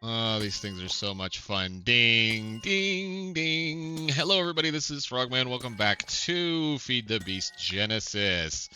Oh, these things are so much fun. Ding, ding, ding. Hello, everybody. This is Frogman. Welcome back to Feed the Beast Genesis.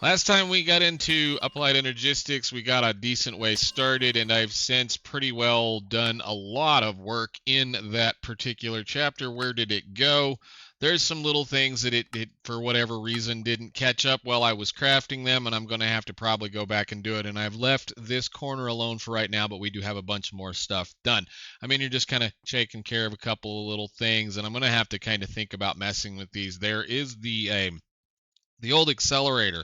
Last time we got into applied energistics, we got a decent way started, and I've since pretty well done a lot of work in that particular chapter. Where did it go? There's some little things that it for whatever reason didn't catch up while I was crafting them, and I'm going to have to probably go back and do it. And I've left this corner alone for right now, but we do have a bunch more stuff done. I mean, you're just kind of taking care of a couple of little things, and I'm going to have to kind of think about messing with these. There is the old accelerator.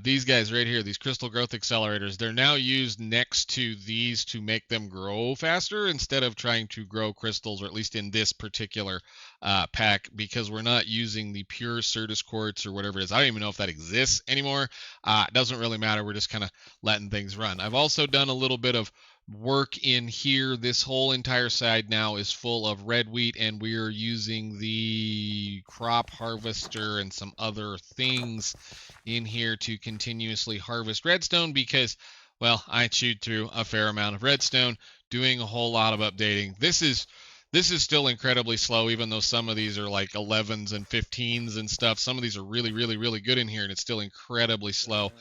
These guys right here, these crystal growth accelerators, they're now used next to these to make them grow faster instead of trying to grow crystals, or at least in this particular pack, because we're not using the pure Certus quartz or whatever it is. I don't even know if that exists anymore. It doesn't really matter. We're just kind of letting things run. I've also done a little bit of work in here. This whole entire side now is full of red wheat, and we are using the crop harvester and some other things in here to continuously harvest redstone because, well, I chewed through a fair amount of redstone doing a whole lot of updating. This is still incredibly slow, even though some of these are like 11s and 15s and stuff. Some of these are really, really, really good in here, and it's still incredibly slow.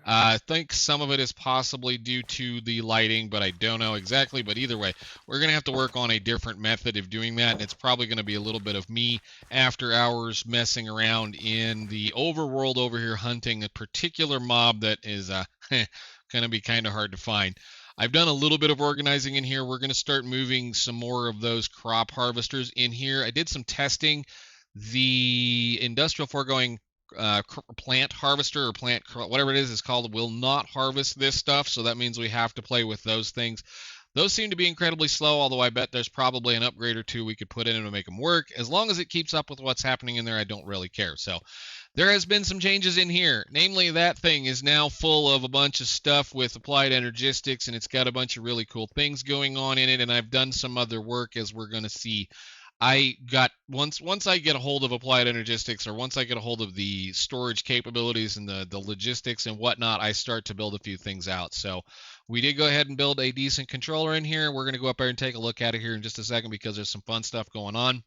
I think some of it is possibly due to the lighting, but I don't know exactly. But either way, we're going to have to work on a different method of doing that, and it's probably going to be a little bit of me after hours messing around in the overworld over here hunting a particular mob that is going to be kind of hard to find. I've done a little bit of organizing in here. We're going to start moving some more of those crop harvesters in here. I did some testing. The industrial foregoing plant harvester or plant whatever it is called will not harvest this stuff, so that means we have to play with those things. Those seem to be incredibly slow, although I bet there's probably an upgrade or two we could put in to make them work. As long as it keeps up with what's happening in there, I don't really care. So there has been some changes in here. Namely, that thing is now full of a bunch of stuff with applied energistics, and it's got a bunch of really cool things going on in it, and I've done some other work, as we're going to see. I got once I get a hold of applied energistics, or once I get a hold of the storage capabilities and the logistics and whatnot, I start to build a few things out. So we did go ahead and build a decent controller in here. We're going to go up there and take a look at it here in just a second because there's some fun stuff going on.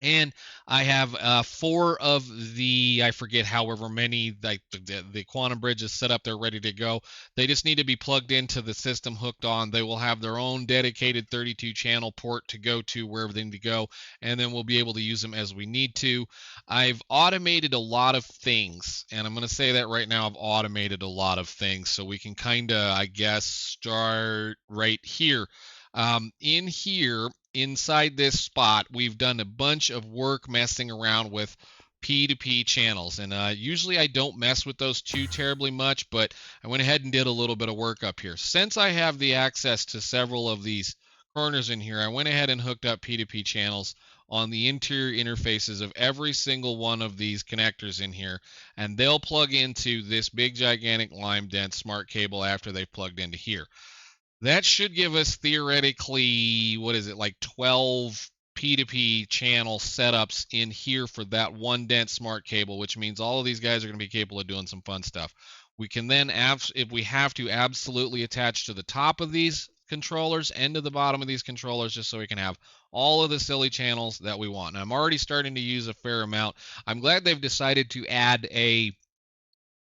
And I have 4 of the, I forget however many, like the quantum bridge is set up, they're ready to go. They just need to be plugged into the system, hooked on. They will have their own dedicated 32 channel port to go to wherever they need to go, and then we'll be able to use them as we need to. I've automated a lot of things, and I'm going to say that right now. I've automated a lot of things, so we can kind of, I guess, start right here. In here, inside this spot, we've done a bunch of work messing around with P2P channels. And usually I don't mess with those too terribly much, but I went ahead and did a little bit of work up here. Since I have the access to several of these corners in here, I went ahead and hooked up P2P channels on the interior interfaces of every single one of these connectors in here, and they'll plug into this big gigantic lime dense smart cable after they've plugged into here. That should give us theoretically, what is it, like 12 P2P channel setups in here for that one dense smart cable, which means all of these guys are going to be capable of doing some fun stuff. We can then, if we have to, absolutely attach to the top of these controllers and to the bottom of these controllers, just so we can have all of the silly channels that we want. And I'm already starting to use a fair amount. I'm glad they've decided to add a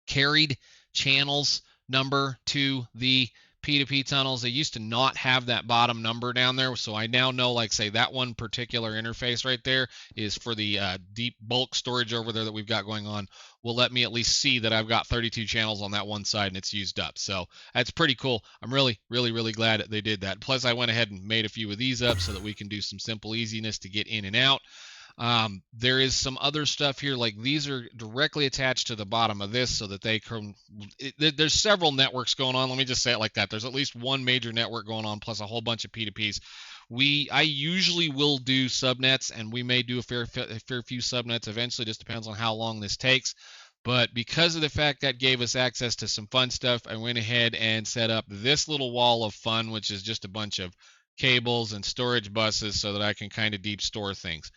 carried channels number to the P2P tunnels. They used to not have that bottom number down there, so I now know, like, say, that one particular interface right there is for the deep bulk storage over there that we've got going on. Will let me at least see that I've got 32 channels on that one side and it's used up. So that's pretty cool. I'm really, really, really glad that they did that. Plus, I went ahead and made a few of these up so that we can do some simple easiness to get in and out. There is some other stuff here, like these are directly attached to the bottom of this so that they can, there's several networks going on. Let me just say it like that. There's at least one major network going on plus a whole bunch of P2Ps. I usually will do subnets, and we may do a fair few subnets eventually. Just depends on how long this takes. But because of the fact that gave us access to some fun stuff, I went ahead and set up this little wall of fun, which is just a bunch of cables and storage buses so that I can kind of deep store things.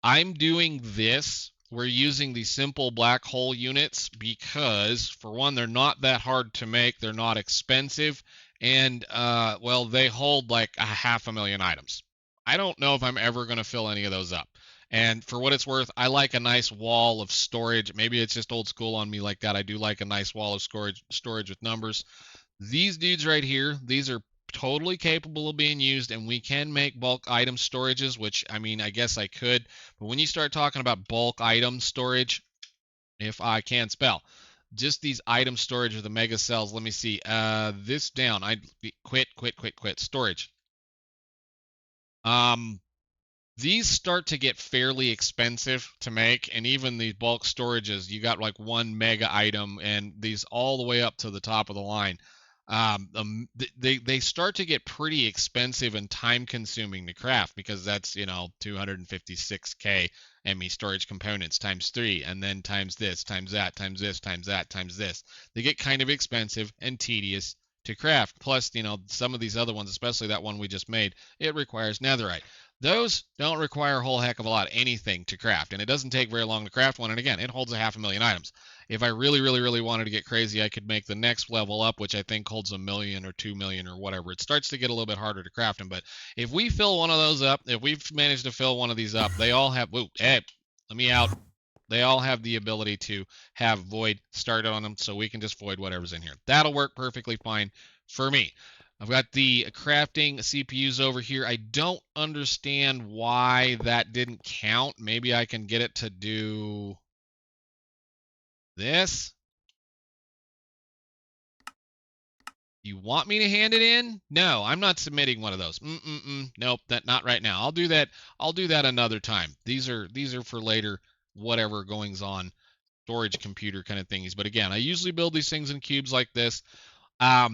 I'm doing this we're using these simple black hole units because, for one, they're not that hard to make, they're not expensive, and well, they hold like 500,000 items. I don't know if I'm ever going to fill any of those up. And for what it's worth, I like a nice wall of storage. Maybe it's just old school on me like that. I do like a nice wall of storage with numbers. These dudes right here, these are totally capable of being used, and we can make bulk item storages, which, I mean, I guess I could. But when you start talking about bulk item storage, if I can spell, just these item storage with the mega cells, let me see. This down. I quit. Storage. These start to get fairly expensive to make, and even the bulk storages, you got like 1 mega item, and these all the way up to the top of the line. They start to get pretty expensive and time consuming to craft, because that's 256k ME storage components times 3, and then times this, times that, times this, times that, times this. They get kind of expensive and tedious to craft. Plus, some of these other ones, especially that one we just made, it requires netherite. Those don't require a whole heck of a lot of anything to craft, and it doesn't take very long to craft one, and again, it holds 500,000 items. If I really wanted to get crazy, I could make the next level up, which I think holds 1 million or 2 million or whatever. It starts to get a little bit harder to craft them, but if we fill one of those up, if we've managed to fill one of these up, they all have, let me out. They all have the ability to have void started on them, so we can just void whatever's in here. That'll work perfectly fine for me. I've got the crafting CPUs over here. I don't understand why that didn't count. Maybe I can get it to do this. You want me to hand it in? No, I'm not submitting one of those. Nope, not right now. I'll do that another time. These are for later, whatever goings on, storage computer kind of thingies. But again, I usually build these things in cubes like this. All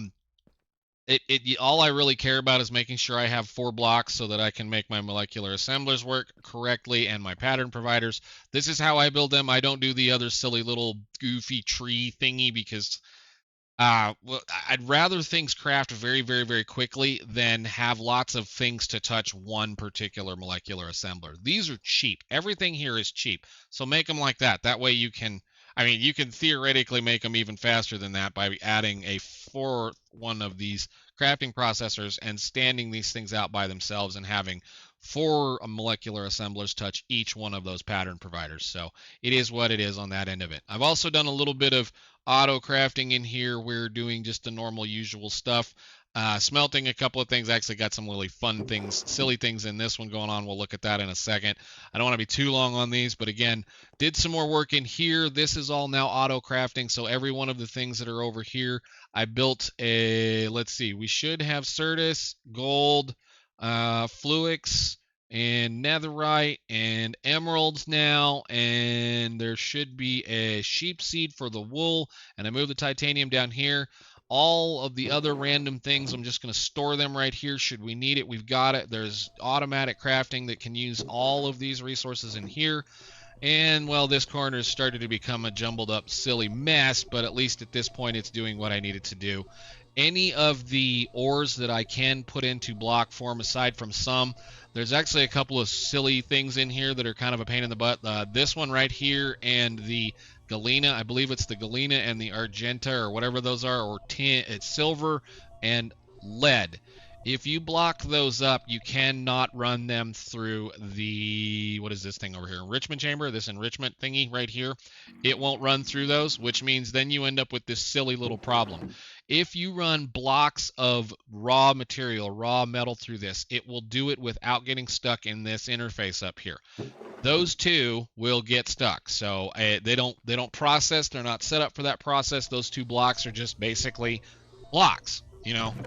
I really care about is making sure I have 4 blocks so that I can make my molecular assemblers work correctly and my pattern providers. This is how I build them. I don't do the other silly little goofy tree thingy because well, I'd rather things craft very quickly than have lots of things to touch one particular molecular assembler. These are cheap. Everything here is cheap. So make them like that. That way you can theoretically make them even faster than that by adding a 4th one of these crafting processors and standing these things out by themselves and having 4 molecular assemblers touch each one of those pattern providers. So it is what it is on that end of it. I've also done a little bit of auto crafting in here. We're doing just the normal usual stuff. Smelting a couple of things. I actually got some really fun things, silly things in this one going on. We'll look at that in a second. I don't want to be too long on these, but again, did some more work in here. This is all now auto crafting. So every one of the things that are over here, I built a, let's see, we should have Certus, gold, fluix, and netherite, and emeralds now, and there should be a sheep seed for the wool, and I moved the titanium down here. All of the other random things, I'm just going to store them right here. Should we need it, we've got it. There's automatic crafting that can use all of these resources in here. And, well, this corner has started to become a jumbled up, silly mess, but at least at this point it's doing what I need it to do. Any of the ores that I can put into block form, aside from some, there's actually a couple of silly things in here that are kind of a pain in the butt. This one right here and the galena, I believe it's the galena and the argenta or whatever those are, or tin, it's silver and lead. If you block those up, you cannot run them through the, what is this thing over here, enrichment chamber, this enrichment thingy right here. It won't run through those, which means then you end up with this silly little problem. If you run blocks of raw material, raw metal through this, it will do it without getting stuck in this interface up here. Those two will get stuck. So they don't process. They're not set up for that process. Those 2 blocks are just basically blocks.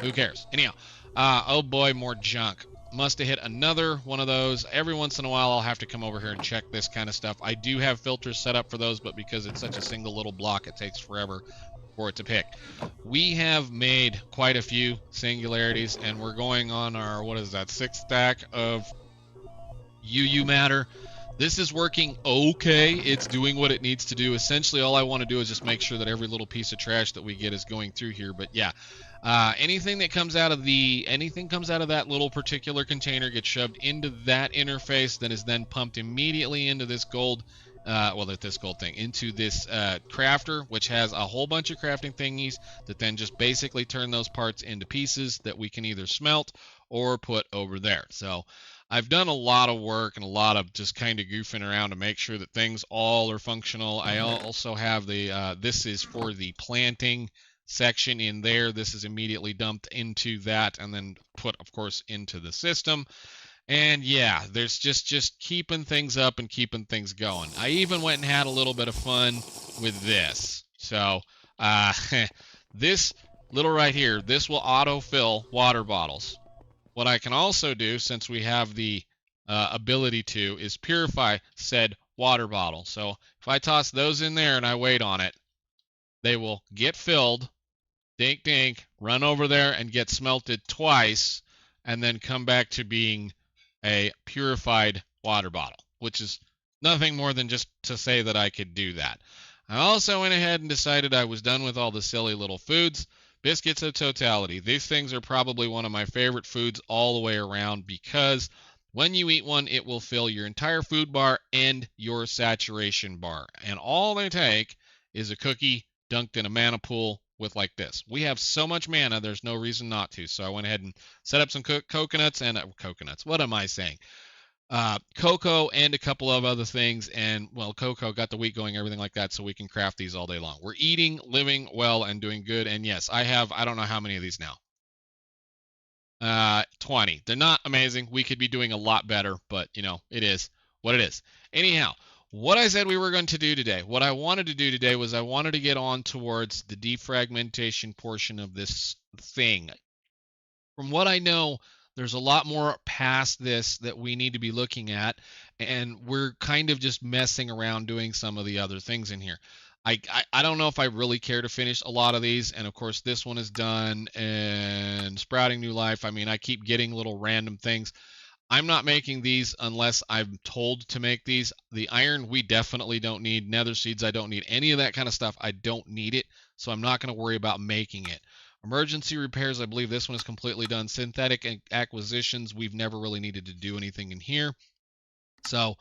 Who cares? Anyhow, oh boy, more junk. Must have hit another one of those. Every once in a while, I'll have to come over here and check this kind of stuff. I do have filters set up for those, but because it's such a single little block, it takes forever for it to pick. We have made quite a few singularities, and we're going on our, 6th stack of UU matter. This is working okay. It's doing what it needs to do. Essentially, all I want to do is just make sure that every little piece of trash that we get is going through here. But yeah, anything comes out of that little particular container gets shoved into that interface that is then pumped immediately into this gold this gold thing, into this crafter, which has a whole bunch of crafting thingies that then just basically turn those parts into pieces that we can either smelt or put over there. So I've done a lot of work and a lot of just kind of goofing around to make sure that things all are functional. I also have the, this is for the planting section in there. This is immediately dumped into that and then put, of course, into the system. And yeah, there's just keeping things up and keeping things going. I even went and had a little bit of fun with this. So this little right here, this will autofill water bottles. What I can also do, since we have the ability to, is purify said water bottle. So if I toss those in there and I wait on it, they will get filled, dink dink, run over there and get smelted twice, and then come back to being a purified water bottle, which is nothing more than just to say that I could do that. I also went ahead and decided I was done with all the silly little foods. Biscuits of totality. These things are probably one of my favorite foods all the way around because when you eat one, it will fill your entire food bar and your saturation bar. And all they take is a cookie dunked in a mana pool with like this. We have so much mana, there's no reason not to. So I went ahead and set up some coconuts and coconuts. What am I saying? Cocoa and a couple of other things, and well, cocoa got the wheat going, everything like that, so we can craft these all day long. We're eating, living well, and doing good. And yes, I don't know how many of these now. 20. They're not amazing. We could be doing a lot better, but you know, it is what it is. Anyhow, what I said we were going to do today, what I wanted to do today was I wanted to get on towards the defragmentation portion of this thing. From what I know, there's a lot more past this that we need to be looking at, and we're kind of just messing around doing some of the other things in here. I don't know if I really care to finish a lot of these, and of course this one is done, and sprouting new life. I mean, I keep getting little random things. I'm not making these unless I'm told to make these. The iron we definitely don't need. Nether seeds I don't need. Any of that kind of stuff I don't need it, so I'm not going to worry about making it. Emergency repairs, I believe this one is completely done. Synthetic acquisitions, we've never really needed to do anything in here. So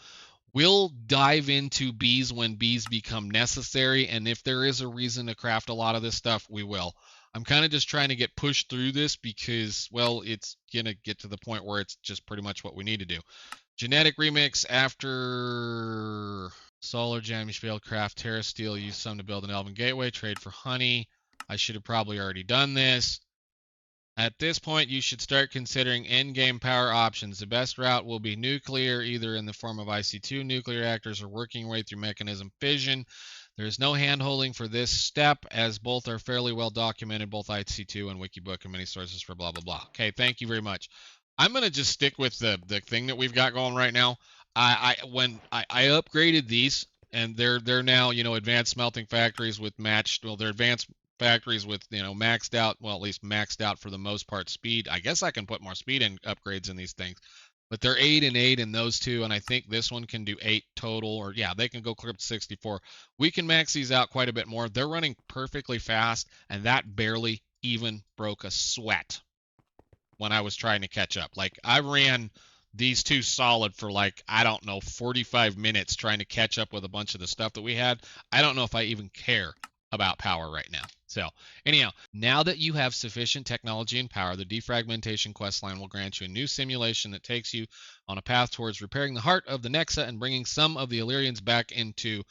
we'll dive into bees when bees become necessary, and if there is a reason to craft a lot of this stuff, we will. I'm kind of just trying to get pushed through this because, well, it's going to get to the point where it's just pretty much what we need to do. Genetic remix after solar gem, you should be able to craft terra steel, use some to build an elven gateway, trade for honey. I should have probably already done this. At this point, you should start considering endgame power options. The best route will be nuclear, either in the form of IC2 nuclear reactors or working your way through mechanism fission. There is no hand-holding for this step, as both are fairly well documented, both IC2 and Wikibook and many sources for blah, blah, blah. Okay, thank you very much. I'm going to just stick with the thing that we've got going right now. When I upgraded these, and they're now, you know, advanced smelting factories with matched, well, they're advanced factories with, you know, maxed out, well, at least maxed out for the most part speed. I guess I can put more speed in upgrades in these things, but they're 8 and 8 in those two, and I think this one can do 8 total, or yeah, they can go clear up to 64. We can max these out quite a bit more. They're running perfectly fast, and that barely even broke a sweat when I was trying to catch up. Like, I ran these two solid for like, I don't know, 45 minutes trying to catch up with a bunch of the stuff that we had. I don't know if I even care about power right now. So anyhow, now that you have sufficient technology and power, the defragmentation questline will grant you a new simulation that takes you on a path towards repairing the heart of the Nexa and bringing some of the Illyrians back into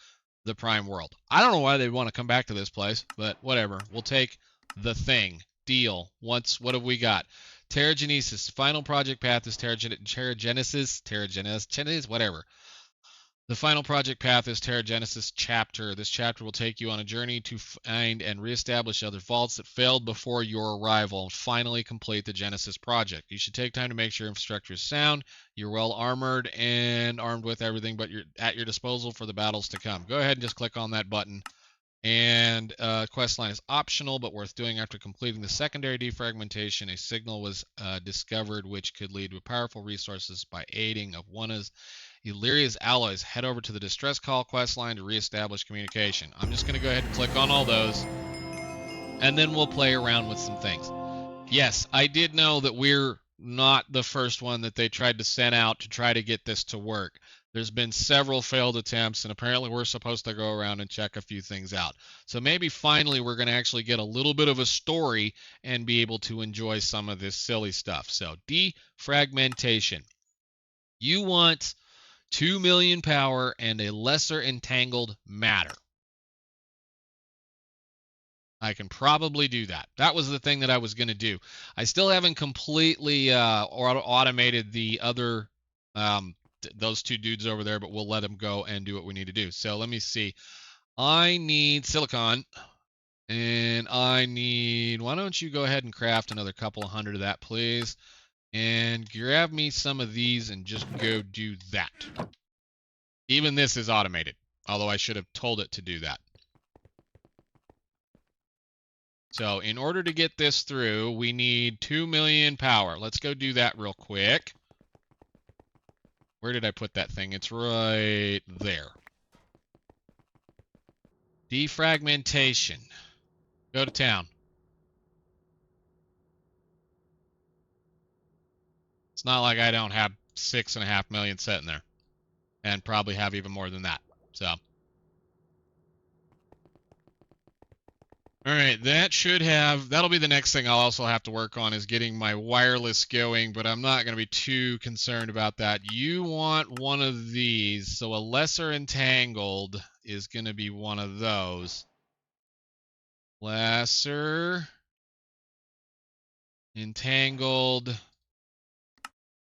the prime world. I don't know why they'd want to come back to this place, but whatever. We'll take the thing. Deal. What have we got? Terragenesis. Final project path is Terragenesis, whatever. The final project path is Terragenesis chapter. This chapter will take you on a journey to find and reestablish other vaults that failed before your arrival and finally complete the Genesis project. You should take time to make sure your infrastructure is sound, you're well armored, and armed with everything but you're at your disposal for the battles to come. Go ahead and just click on that button. And questline is optional but worth doing. After completing the secondary defragmentation, a signal was discovered which could lead to powerful resources by aiding of one of Elyria's alloys. Head over to the distress call questline to reestablish communication. I'm just going to go ahead and click on all those, and then we'll play around with some things. Yes, I did know that we're not the first one that they tried to send out to try to get this to work. There's been several failed attempts, and apparently we're supposed to go around and check a few things out. So maybe finally we're going to actually get a little bit of a story and be able to enjoy some of this silly stuff. So de-fragmentation. You want 2 million power and a lesser entangled matter. I can probably do that. That was the thing that I was going to do. I still haven't completely automated the other those two dudes over there, but we'll let them go and do what we need to do. So let me see. I need silicon, and I need, why don't you go ahead and craft another couple of hundred of that, please, and grab me some of these and just go do that. Even this is automated, although I should have told it to do that. So in order to get this through, we need 2 million power. Let's go do that real quick. Where did I put that thing? It's right there. De-fragmentation. Go to town. It's not like I don't have 6.5 million sitting there. And probably have even more than that. So. Alright, that'll be the next thing I'll also have to work on, is getting my wireless going, but I'm not going to be too concerned about that. You want one of these, so a lesser entangled is going to be one of those. Lesser entangled,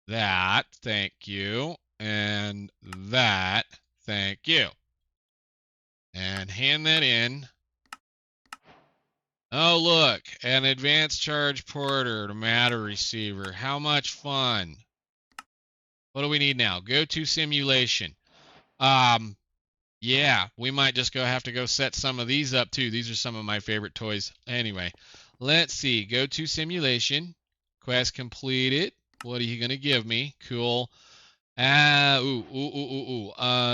that, thank you, and that, thank you. And hand that in. Oh, look, an advanced charge porter to matter receiver. How much fun. What do we need now? Go to simulation. Yeah, we might just have to go set some of these up too. These are some of my favorite toys. Anyway, let's see. Go to simulation. Quest completed. What are you going to give me? Cool.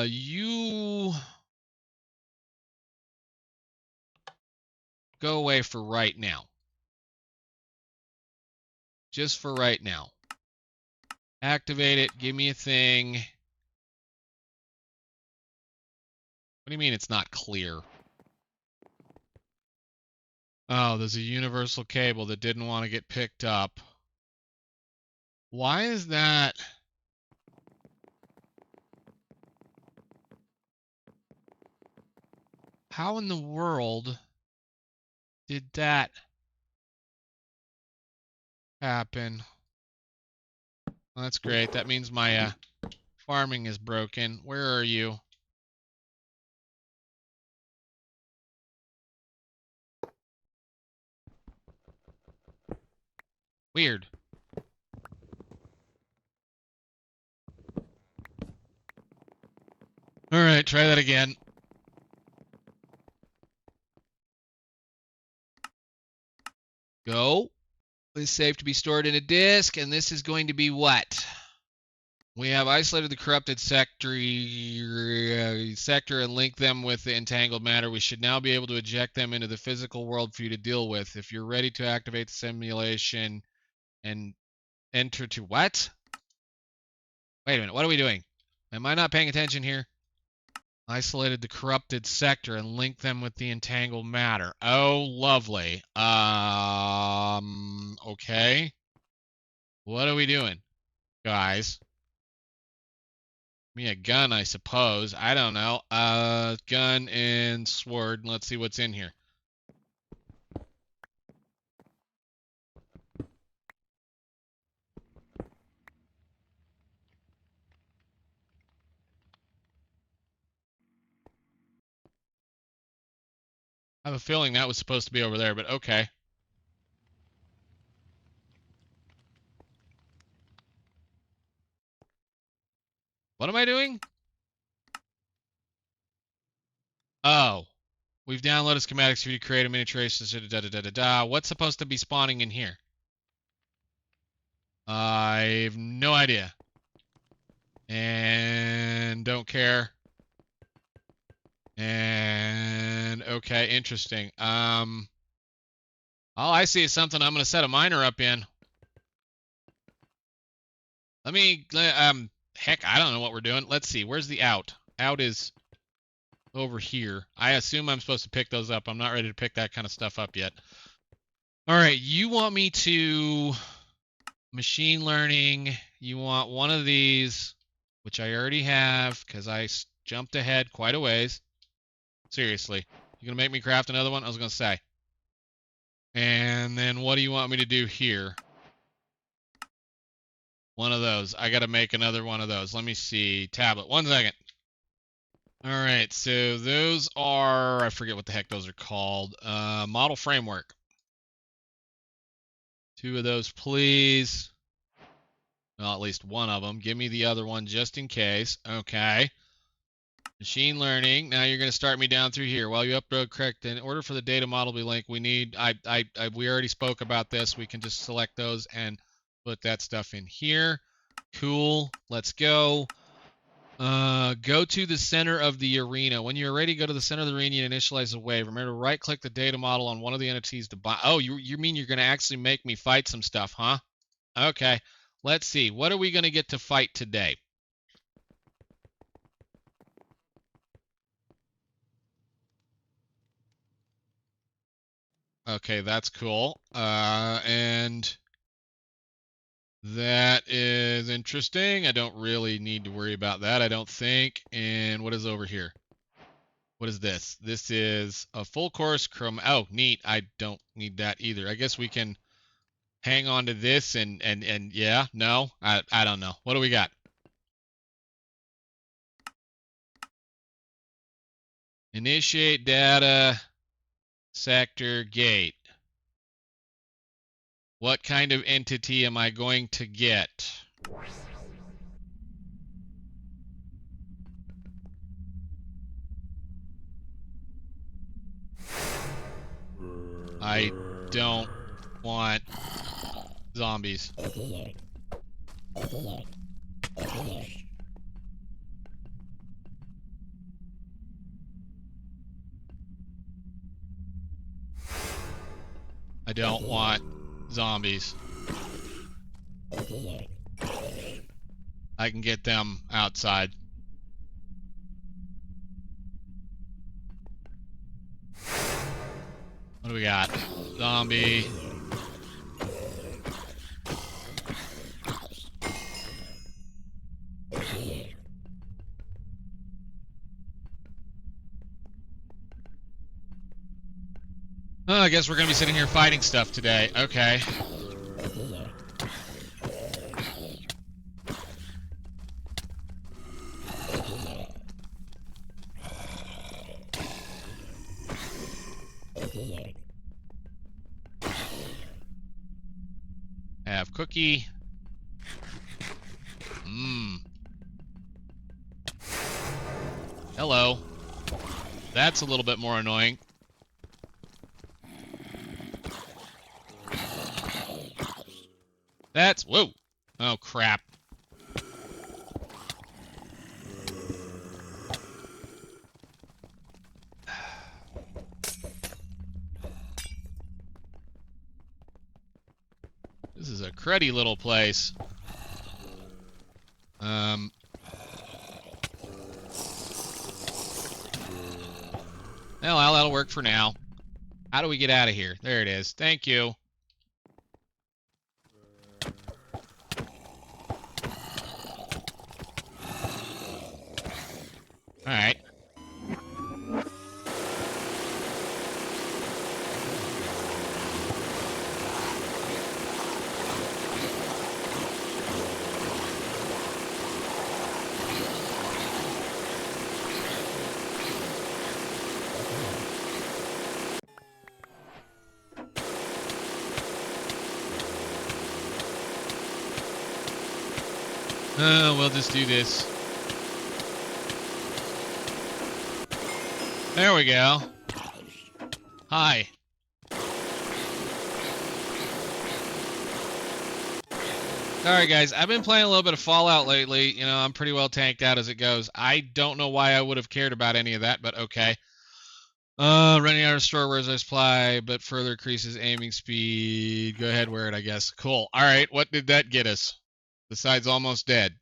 You go away for right now. Just for right now. Activate it. Give me a thing. What do you mean it's not clear? Oh, there's a universal cable that didn't want to get picked up. Why is that? How in the world did that happen? Well, that's great. That means my farming is broken. Where are you? Weird. All right, try that again. Go. It's safe to be stored in a disk, and this is going to be what? We have isolated the corrupted sector and linked them with the entangled matter. We should now be able to eject them into the physical world for you to deal with. If you're ready to activate the simulation and enter to what? Wait a minute, what are we doing? Am I not paying attention here? Isolated the corrupted sector and linked them with the entangled matter. Oh, lovely. Okay. What are we doing, guys? Give me a gun, I suppose. I don't know. Gun and sword. Let's see what's in here. I have a feeling that was supposed to be over there, but okay. What am I doing? Oh. We've downloaded schematics for you to create a miniaturation. What's supposed to be spawning in here? I have no idea. And don't care. And okay, interesting. All I see is something I'm going to set a miner up in. Let me heck, I don't know what we're doing. Let's see. Where's the out? Out is over here. I assume I'm supposed to pick those up. I'm not ready to pick that kind of stuff up yet. All right, you want me to machine learning. You want one of these, which I already have because I jumped ahead quite a ways. Seriously. You going to make me craft another one? I was going to say. And then what do you want me to do here? One of those. I got to make another one of those. Let me see. Tablet. 1 second. All right, so those are, I forget what the heck those are called. Model framework. 2 of those, please. Well, at least one of them. Give me the other one just in case. Okay. Machine learning. Now you're going to start me down through here. While you upload correct, in order for the data model to be linked, we need, we already spoke about this. We can just select those and put that stuff in here. Cool. Let's go. Go to the center of the arena. When you're ready, go to the center of the arena and initialize the wave. Remember to right-click the data model on one of the entities to bind. Oh, you mean you're going to actually make me fight some stuff, huh? Okay. Let's see. What are we going to get to fight today? Okay, that's cool. And that is interesting. I don't really need to worry about that, I don't think. And what is over here? What is this? This is a full course chrome. Oh, neat. I don't need that either. I guess we can hang on to this and yeah, no, I don't know. What do we got? Initiate data sector gate. What kind of entity am I going to get? I don't want zombies. I don't want zombies. I can get them outside. What do we got? Zombie. Oh, I guess we're going to be sitting here fighting stuff today. Okay. Have cookie. Hello. That's a little bit more annoying. That's, whoa. Oh, crap. This is a cruddy little place. Well, that'll work for now. How do we get out of here? There it is. Thank you. All right. We'll just do this. There we go. Hi. Alright guys, I've been playing a little bit of Fallout lately. You know, I'm pretty well tanked out as it goes. I don't know why I would have cared about any of that, but okay. Running out of store where's I supply, but further increases aiming speed. Go ahead, wear it, I guess. Cool. Alright, what did that get us? Besides almost dead.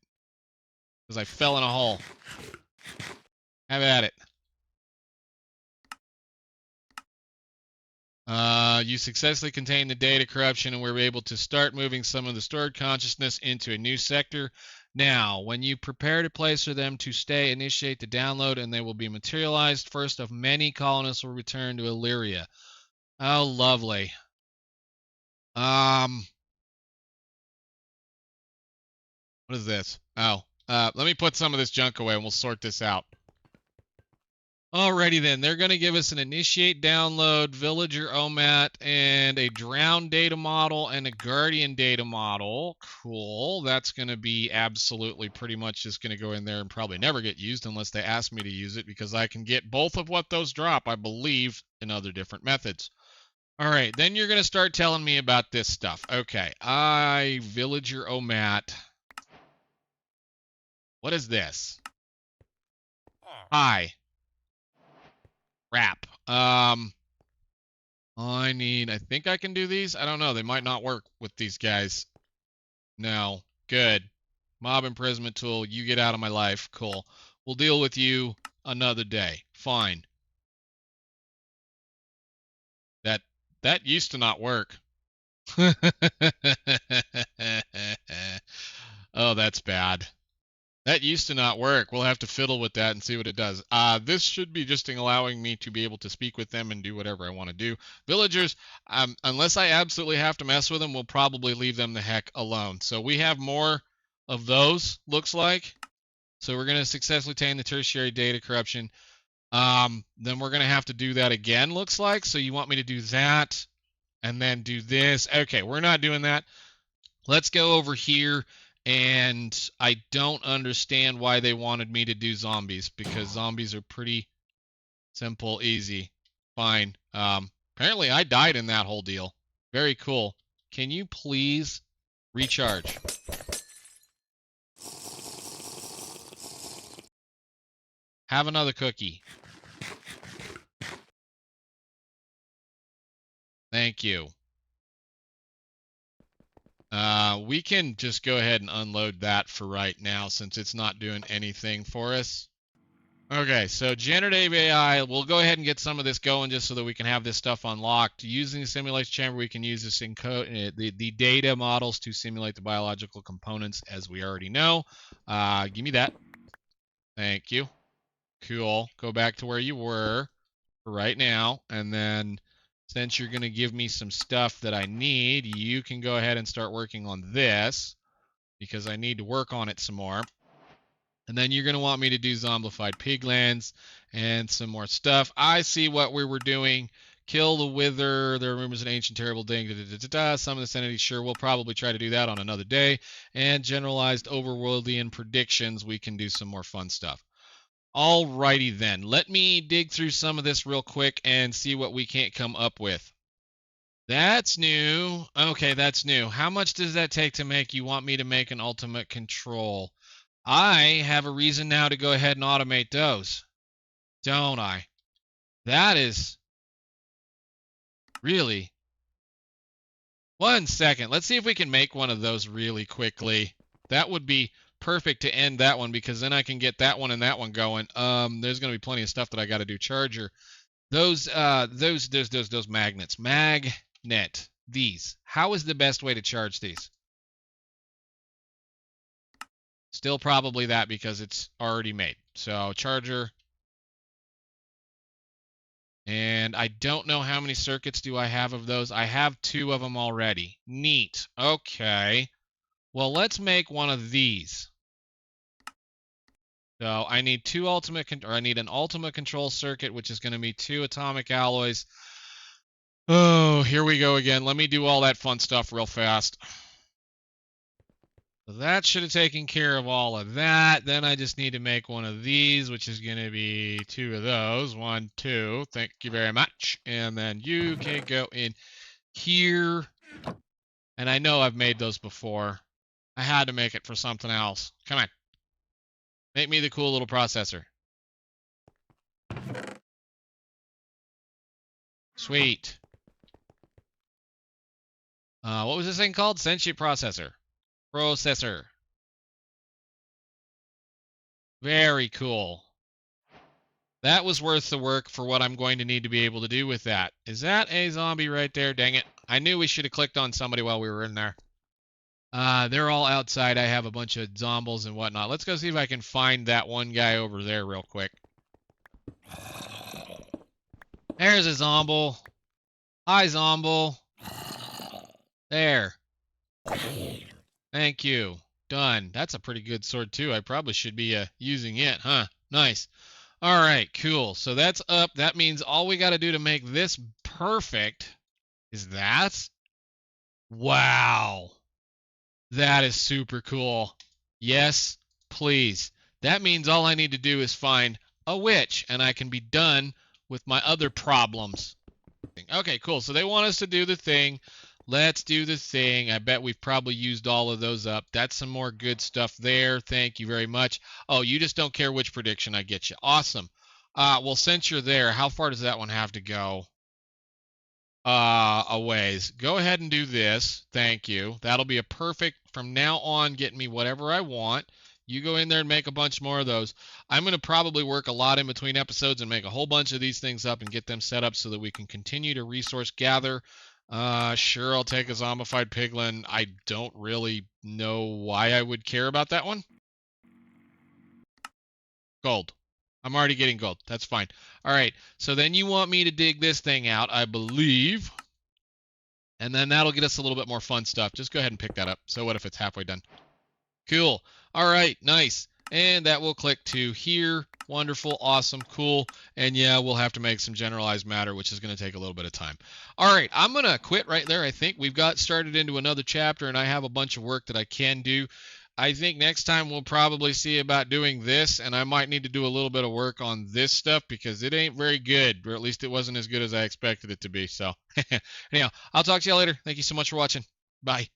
because I fell in a hole. Have at it. You successfully contained the data corruption, and we're able to start moving some of the stored consciousness into a new sector. Now, when you prepare to place for them to stay, initiate the download, and they will be materialized. First of many colonists will return to Elyria. Oh, lovely. What is this? Oh, let me put some of this junk away, and we'll sort this out. Alrighty then, they're going to give us an initiate download, villager OMAT, and a drown data model and a guardian data model. Cool. That's going to be absolutely pretty much just going to go in there and probably never get used unless they ask me to use it, because I can get both of what those drop, I believe, in other different methods. All right, then you're going to start telling me about this stuff. Okay, villager OMAT. What is this? Hi. Crap. I think I can do these. I don't know. They might not work with these guys. No. Good. Mob imprisonment tool. You get out of my life. Cool. We'll deal with you another day. Fine. That used to not work. Oh, that's bad. That used to not work. We'll have to fiddle with that and see what it does. This should be just allowing me to be able to speak with them and do whatever I want to do. Villagers, unless I absolutely have to mess with them, we'll probably leave them the heck alone. So we have more of those, looks like. So we're going to successfully obtain the tertiary data corruption. Then we're going to have to do that again, looks like. So you want me to do that and then do this. Okay, we're not doing that. Let's go over here. And I don't understand why they wanted me to do zombies, because zombies are pretty simple, easy. Fine. Apparently I died in that whole deal. Very cool. Can you please recharge? Have another cookie. Thank you. We can just go ahead and unload that for right now, since it's not doing anything for us. Okay, so generative AI, we'll go ahead and get some of this going just so that we can have this stuff unlocked. Using the simulation chamber, we can use this the data models to simulate the biological components, as we already know. Give me that. Thank you. Cool. Go back to where you were for right now, and then since you're going to give me some stuff that I need, you can go ahead and start working on this, because I need to work on it some more. And then you're going to want me to do zombified piglands and some more stuff. I see what we were doing. Kill the wither. There remembers an ancient terrible thing. Some of the entities, sure, we'll probably try to do that on another day. And generalized overworldian predictions. We can do some more fun stuff. Alrighty then. Let me dig through some of this real quick and see what we can't come up with. That's new. Okay, that's new. How much does that take to make? You want me to make an ultimate control? I have a reason now to go ahead and automate those, don't I? That is really... 1 second. Let's see if we can make one of those really quickly. That would be perfect to end that one, because then I can get that one and that one going. There's going to be plenty of stuff that I got to do. Charger. Those magnets. Magnet. These. How is the best way to charge these? Still probably that, because it's already made. So charger. And I don't know how many circuits do I have of those. I have 2 of them already. Neat. Okay. Well, let's make one of these. So I need I need an ultimate control circuit, which is going to be 2 atomic alloys. Oh, here we go again. Let me do all that fun stuff real fast. So that should have taken care of all of that. Then I just need to make one of these, which is going to be 2 of those. 1, 2. Thank you very much. And then you can go in here. And I know I've made those before. I had to make it for something else. Come on. Make me the cool little processor. Sweet. What was this thing called? Sentient processor. Processor. Very cool. That was worth the work for what I'm going to need to be able to do with that. Is that a zombie right there? Dang it. I knew we should have clicked on somebody while we were in there. They're all outside. I have a bunch of zombies and whatnot. Let's go see if I can find that one guy over there real quick. There's a zombie. Hi, zombie. There. Thank you. Done. That's a pretty good sword, too. I probably should be using it, huh? Nice. All right, cool. So that's up. That means all we got to do to make this perfect is that. Wow. That is super cool. Yes, please. That means all I need to do is find a witch, and I can be done with my other problems. Okay, cool. So they want us to do the thing. Let's do the thing. I bet we've probably used all of those up. That's some more good stuff there. Thank you very much. Oh, you just don't care which prediction I get you. Awesome. Well, since you're there, how far does that one have to go? A ways. Go ahead and do this. Thank you. That'll be a perfect, from now on, get me whatever I want. You go in there and make a bunch more of those. I'm going to probably work a lot in between episodes and make a whole bunch of these things up and get them set up so that we can continue to resource gather. Sure, I'll take a zombified piglin. I don't really know why I would care about that one. Gold. I'm already getting gold. That's fine. All right, so then you want me to dig this thing out, I believe. And then that'll get us a little bit more fun stuff. Just go ahead and pick that up. So what if it's halfway done? Cool. All right, nice. And that will click to here. Wonderful, awesome, cool. And yeah, we'll have to make some generalized matter, which is going to take a little bit of time. All right, I'm going to quit right there. I think we've got started into another chapter, and I have a bunch of work that I can do. I think next time we'll probably see about doing this, and I might need to do a little bit of work on this stuff because it ain't very good, or at least it wasn't as good as I expected it to be. So anyhow, I'll talk to you later. Thank you so much for watching. Bye.